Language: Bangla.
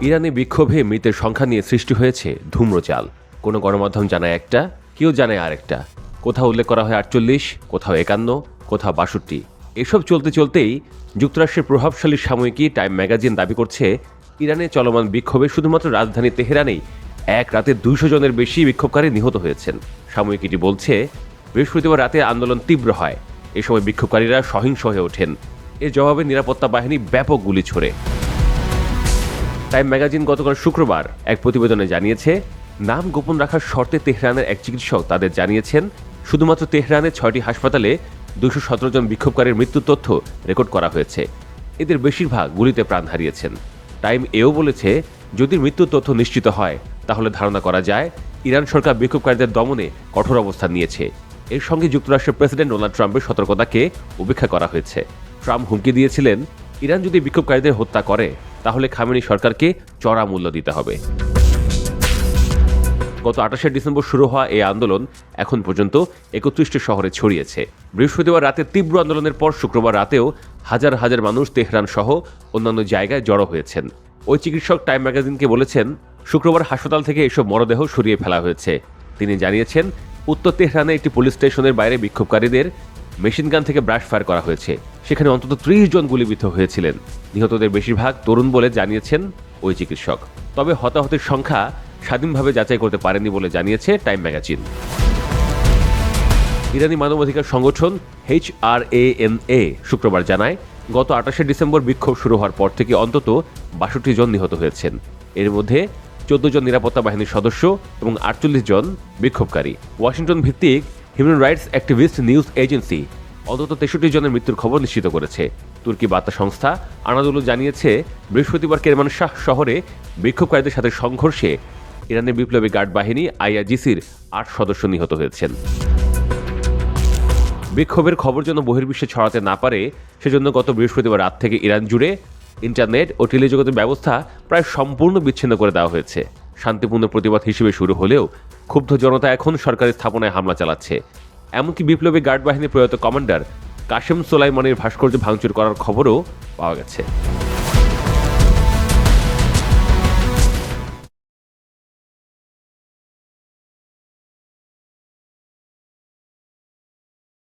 ইরানে বিক্ষোভে মৃতের সংখ্যা নিয়ে সৃষ্টি হয়েছে ধূম্রজাল। কোনো গণমাধ্যম জানায় একটা, কেউ জানায় আরেকটা। কোথাও উল্লেখ করা হয় 48, কোথাও 51, কোথাও 62। এসব চলতে চলতেই যুক্তরাষ্ট্রের প্রভাবশালী সাময়িকী টাইম ম্যাগাজিন দাবি করছে, ইরানে চলমান বিক্ষোভে শুধুমাত্র রাজধানী তেহরানেই এক রাতে 200 জনের বেশি বিক্ষোভকারী নিহত হয়েছেন। সাময়িকীটি বলছে, বৃহস্পতিবার রাতে আন্দোলন তীব্র হয়। এ সময় বিক্ষোভকারীরা সহিংস হয়ে ওঠেন। এর জবাবে নিরাপত্তা বাহিনী ব্যাপক গুলি ছোড়ে। টাইম ম্যাগাজিন গতকাল শুক্রবার এক প্রতিবেদনে জানিয়েছে, নাম গোপন রাখার শর্তে তেহরানের এক চিকিৎসক তাদের জানিয়েছেন, শুধুমাত্র তেহরানের 6টি হাসপাতালে 217 জন বিক্ষোভকারীর মৃত্যুর তথ্য রেকর্ড করা হয়েছে। এদের বেশিরভাগ গুলিতে প্রাণ হারিয়েছেন। টাইম এও বলেছে, যদি মৃত্যুর তথ্য নিশ্চিত হয় তাহলে ধারণা করা যায় ইরান সরকার বিক্ষোভকারীদের দমনে কঠোর অবস্থান নিয়েছে। এর সঙ্গে যুক্তরাষ্ট্রের প্রেসিডেন্ট ডোনাল্ড ট্রাম্পের সতর্কতাকে উপেক্ষা করা হয়েছে। ট্রাম্প হুমকি দিয়েছিলেন, ইরান যদি বিক্ষোভকারীদের হত্যা করে তাহলে খামেনি সরকারকে চড়া মূল্য দিতে হবে। গত 28শে ডিসেম্বর শুরু হওয়া এই আন্দোলন এখন পর্যন্ত 31টি শহরে ছড়িয়েছে। বৃহস্পতিবার রাতে তীব্র আন্দোলনের পর শুক্রবার রাতেও হাজার হাজার মানুষ তেহরান সহ অন্যান্য জায়গায় জড়ো হয়েছেন। ওই চিকিৎসক টাইম ম্যাগাজিনকে বলেছেন, শুক্রবার হাসপাতাল থেকে এসব মরদেহ সরিয়ে ফেলা হয়েছে। তিনি জানিয়েছেন, উত্তর তেহরানে একটি পুলিশ স্টেশনের বাইরে বিক্ষোভকারীদের মেশিনগান থেকে ব্রাশ ফায়ার করা হয়েছে। সেখানে অন্তত 30 জন গুলিবিদ্ধ হয়েছিলেন। নিহতদের বেশিরভাগ তরুণ বলে জানিয়েছেন ওই চিকিৎসক। তবে হতাহতের সংখ্যা স্বাধীনভাবে যাচাই করতে পারেনি বলে জানিয়েছে টাইম ম্যাগাজিন। ইরানি মানবাধিকার সংগঠন HRANA শুক্রবার জানায়, গত 28শে ডিসেম্বর বিক্ষোভ শুরু হওয়ার পর থেকে অন্তত 62 জন নিহত হয়েছেন। এর মধ্যে 14 জন নিরাপত্তা বাহিনীর সদস্য এবং 48 জন বিক্ষোভকারী। ওয়াশিংটন ভিত্তিক human rights activist news agency অন্তত 63 জনের মৃত্যুর খবর নিশ্চিত করেছে। তুর্কি বার্তা সংস্থা আনাদোলু জানিয়েছে, বৃহস্পতিবার কেরমানশাহ শহরে বিক্ষোভকারীদের সাথে সংঘর্ষে ইরানের বিপ্লবী গার্ড বাহিনী IRGCর 8 সদস্য নিহত হয়েছেন। বিক্ষোভের খবর যেন বহির্বিশ্বে ছড়াতে না পারে সেজন্য গত বৃহস্পতিবার রাত থেকে ইরান জুড়ে ইন্টারনেট ও টেলিযোগাযোগ ব্যবস্থা প্রায় সম্পূর্ণ বিচ্ছিন্ন করে দেওয়া হয়েছে। শান্তিপূর্ণ প্রতিবাদ হিসেবে শুরু হলেও ক্ষুব্ধ জনতা এখন সরকারি স্থাপনায় হামলা চালাচ্ছে। এমনকি বিপ্লবী গার্ড বাহিনীর প্রয়াত কমান্ডার কাশেম সোলাইমানির ভাস্কর্য ভাঙচুর করার খবরও পাওয়া গেছে।